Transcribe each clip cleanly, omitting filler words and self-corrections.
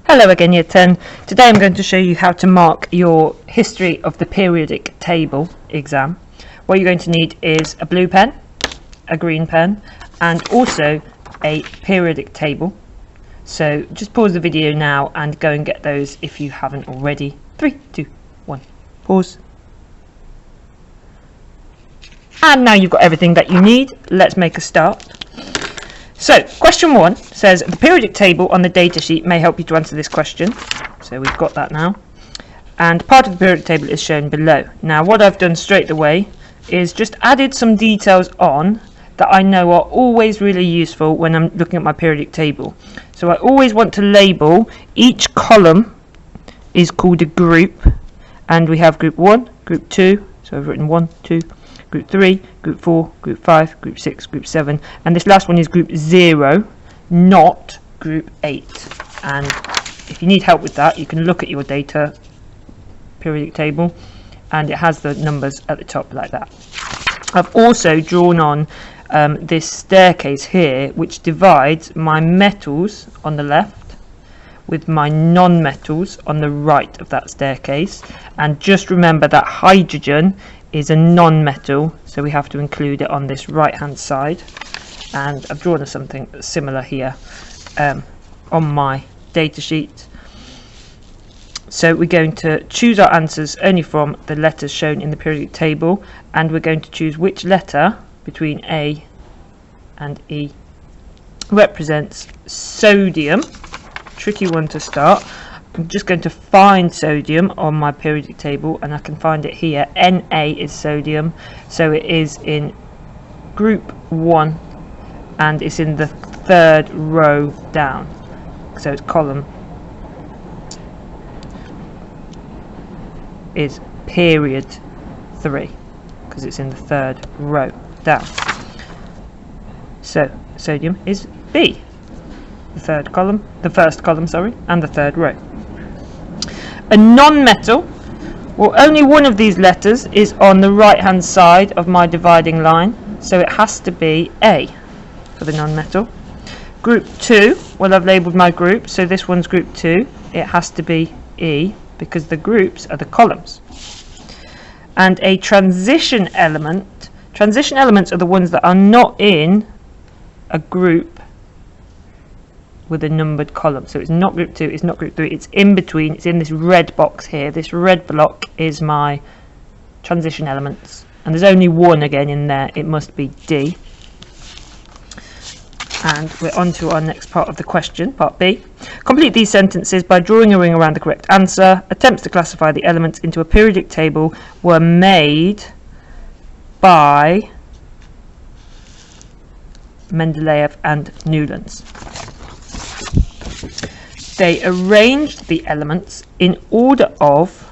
Hello again, Year 10. Today I'm going to show you how to mark your History of the Periodic Table exam. What you're going to need is a blue pen, a green pen, and also a periodic table. So just pause the video now and go and get those if you haven't already. 3, 2, 1, pause. And now you've got everything that you need. Let's make a start. So, question 1 says, the periodic table on the datasheet may help you to answer this question. So we've got that now. And part of the periodic table is shown below. Now what I've done straight away is just added some details on that I know are always really useful when I'm looking at my periodic table. So I always want to label each column is called a group. And we have group 1, group 2, so I've written 1, 2, group 3, group 4, group 5, group 6, group 7, and this last one is group 0, not group 8. And if you need help with that, you can look at your data periodic table and it has the numbers at the top like that. I've also drawn on this staircase here which divides my metals on the left with my non-metals on the right of that staircase, and just remember that hydrogen is a non-metal, so we have to include it on this right hand side, and I've drawn something similar here on my data sheet. So we're going to choose our answers only from the letters shown in the periodic table, and we're going to choose which letter between A and E represents sodium. Tricky one to start. I'm just going to find sodium on my periodic table, and I can find it here. Na is sodium, so it is in group 1 and it's in the third row down, so its column is period 3 because it's in the third row down. So sodium is B, the first column, sorry, and the third row. A non-metal, well, only one of these letters is on the right hand side of my dividing line, so it has to be A for the non-metal. Group 2, well, I've labelled my group, so this one's group 2, it has to be E because the groups are the columns. And a transition elements are the ones that are not in a group with a numbered column, so it's not group 2, it's not group 3, it's in between, it's in this red box here. This red block is my transition elements, and there's only one again in there, it must be D. And we're on to our next part of the question, part B. Complete these sentences by drawing a ring around the correct answer. Attempts to classify the elements into a periodic table were made by Mendeleev and Newlands. They arranged the elements in order of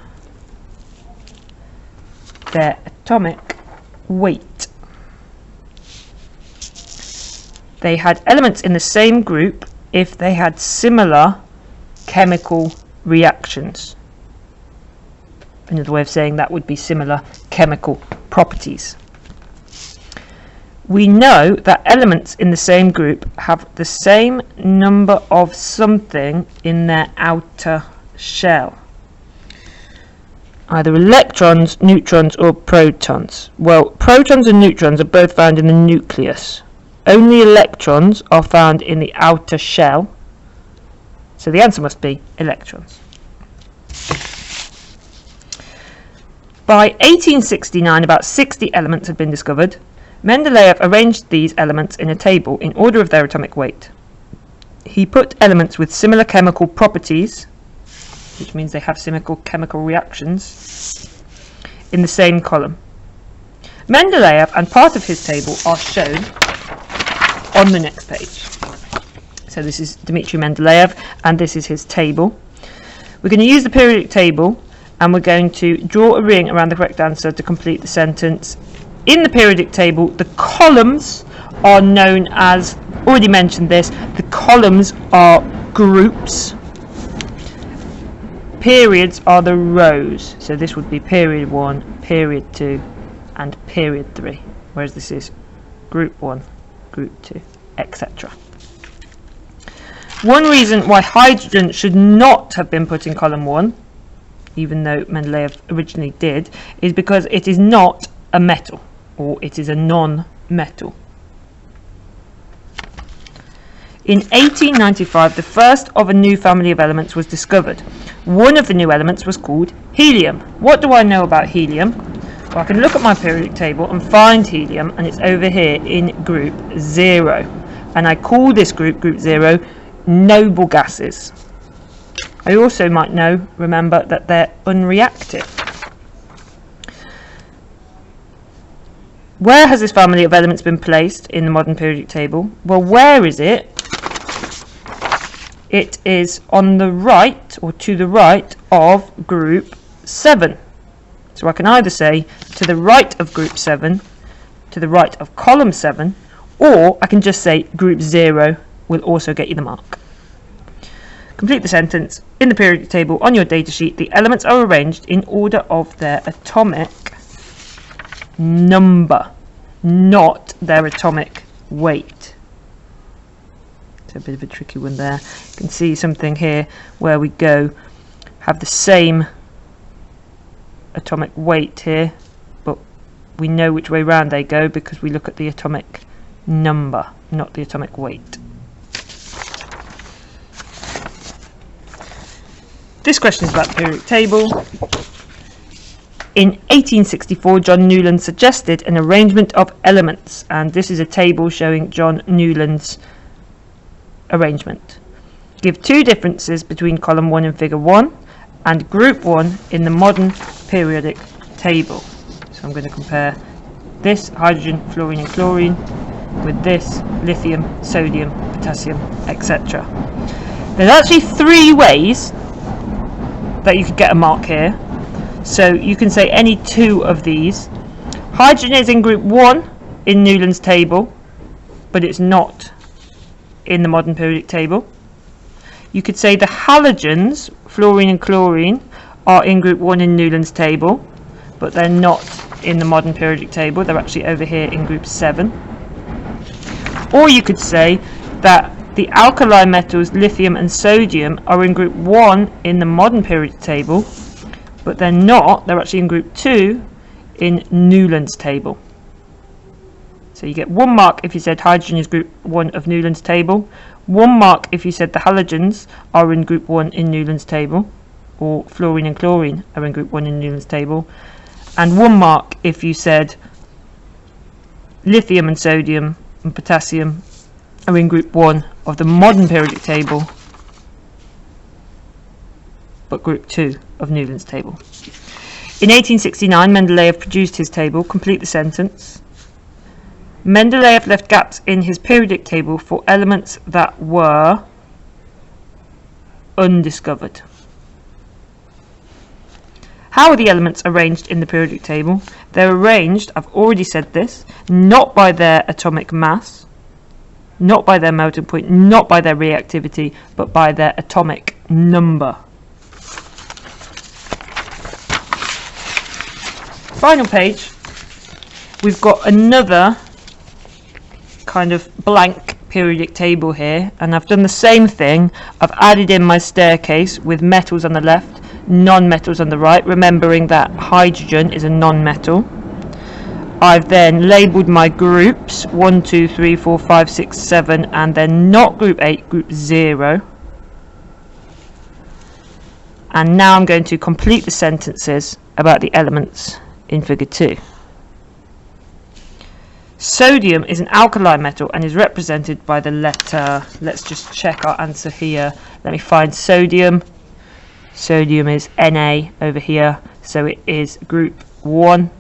their atomic weight. They had elements in the same group if they had similar chemical reactions. Another way of saying that would be similar chemical properties. We know that elements in the same group have the same number of something in their outer shell. Either electrons, neutrons, or protons. Well, protons and neutrons are both found in the nucleus. Only electrons are found in the outer shell. So the answer must be electrons. By 1869, about 60 elements had been discovered. Mendeleev arranged these elements in a table in order of their atomic weight. He put elements with similar chemical properties, which means they have similar chemical reactions, in the same column. Mendeleev and part of his table are shown on the next page. So this is Dmitry Mendeleev and this is his table. We're going to use the periodic table and we're going to draw a ring around the correct answer to complete the sentence. In the periodic table, the columns are known as, already mentioned this, the columns are groups. Periods are the rows. So this would be period 1, period 2, and period 3. Whereas this is group 1, group 2, etc. One reason why hydrogen should not have been put in column 1, even though Mendeleev originally did, is because it is not a metal, or it is a non-metal. In 1895, the first of a new family of elements was discovered. One of the new elements was called helium. What do I know about helium? Well, I can look at my periodic table and find helium, and it's over here in group 0. And I call this group, group 0, noble gases. I also might remember that they're unreactive. Where has this family of elements been placed in the modern periodic table? Well, where is it? It is on the right, or to the right, of group 7. So I can either say to the right of group 7, to the right of column 7, or I can just say group 0 will also get you the mark. Complete the sentence. In the periodic table on your datasheet, the elements are arranged in order of their atomic number, not their atomic weight. It's a bit of a tricky one there. You can see something here where we have the same atomic weight here, but we know which way round they go because we look at the atomic number, not the atomic weight. This question is about the periodic table. In 1864, John Newland suggested an arrangement of elements, and this is a table showing John Newland's arrangement. Give two differences between column 1 in figure 1 and group 1 in the modern periodic table. So I'm going to compare this hydrogen, fluorine and chlorine with this lithium, sodium, potassium, etc. There's actually 3 ways that you could get a mark here. So you can say any 2 of these. Hydrogen is in group 1 in Newland's table, but it's not in the modern periodic table. You could say the halogens, fluorine and chlorine, are in group 1 in Newland's table, but they're not in the modern periodic table. They're actually over here in group 7. Or you could say that the alkali metals lithium and sodium are in group 1 in the modern periodic table, but they're not. They're actually in group 2 in Newland's table. So you get 1 mark if you said hydrogen is group 1 of Newland's table, 1 mark if you said the halogens are in group 1 in Newland's table, or fluorine and chlorine are in group 1 in Newland's table, and 1 mark if you said lithium and sodium and potassium are in group 1 of the modern periodic table, but group 2 of Newland's table. In 1869, Mendeleev produced his table. Complete the sentence. Mendeleev left gaps in his periodic table for elements that were undiscovered. How are the elements arranged in the periodic table? They're arranged, I've already said this, not by their atomic mass, not by their melting point, not by their reactivity, but by their atomic number. Final page, we've got another kind of blank periodic table here, and I've done the same thing. I've added in my staircase with metals on the left, non-metals on the right, remembering that hydrogen is a non-metal. I've then labelled my groups 1, 2, 3, 4, 5, 6, 7, and then not group 8, group 0. And now I'm going to complete the sentences about the elements in figure 2. Sodium is an alkali metal and is represented by the letter, let's just check our answer here. Let me find sodium. Sodium is Na over here, so it is group 1,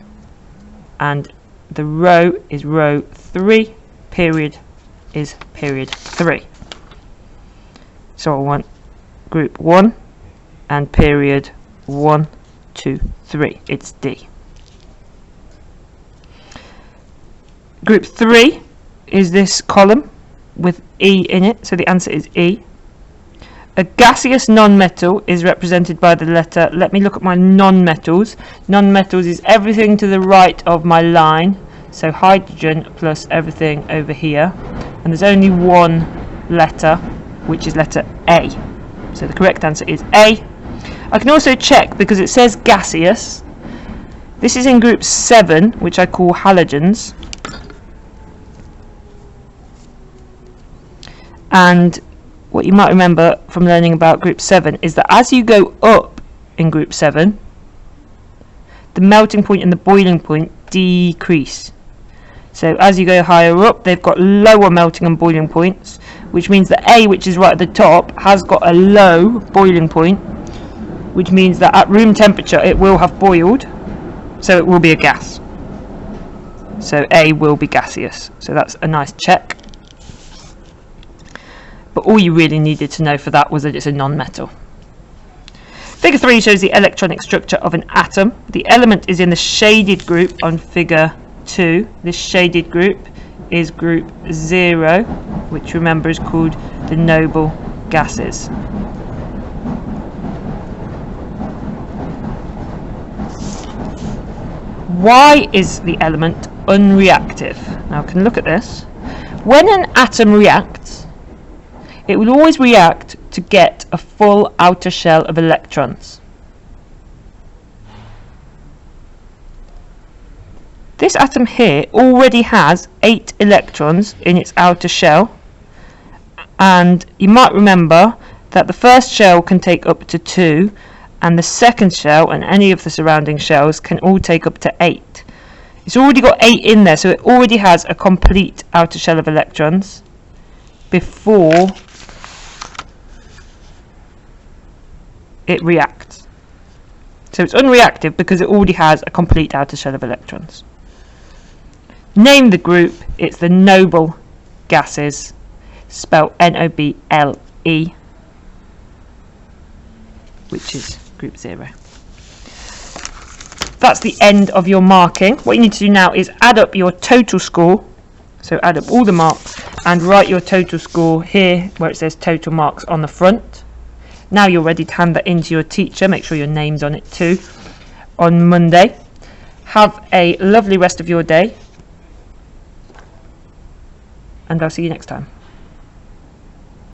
and the row is row 3, period is period 3. So I want group 1 and period 1, 2, 3. It's D. Group 3 is this column with E in it, so the answer is E. A gaseous non-metal is represented by the letter, let me look at my non-metals. Non-metals is everything to the right of my line, so hydrogen plus everything over here. And there's only one letter, which is letter A. So the correct answer is A. I can also check because it says gaseous. This is in group 7, which I call halogens. And what you might remember from learning about group 7 is that as you go up in group 7, the melting point and the boiling point decrease. So as you go higher up, they've got lower melting and boiling points, which means that A, which is right at the top, has got a low boiling point, which means that at room temperature it will have boiled, so it will be a gas. So A will be gaseous. So that's a nice check. But all you really needed to know for that was that it's a non-metal. Figure 3 shows the electronic structure of an atom. The element is in the shaded group on figure 2. This shaded group is group 0, which remember is called the noble gases. Why is the element unreactive? Now I can look at this. When an atom reacts, it will always react to get a full outer shell of electrons. This atom here already has 8 electrons in its outer shell, and you might remember that the first shell can take up to 2, and the second shell and any of the surrounding shells can all take up to 8. It's already got 8 in there, so it already has a complete outer shell of electrons before it reacts. So it's unreactive because it already has a complete outer shell of electrons. Name the group. It's the noble gases, spelled N-O-B-L-E, which is group 0. That's the end of your marking. What you need to do now is add up your total score. So add up all the marks and write your total score here where it says total marks on the front. Now you're ready to hand that in to your teacher. Make sure your name's on it too on Monday. Have a lovely rest of your day, and I'll see you next time.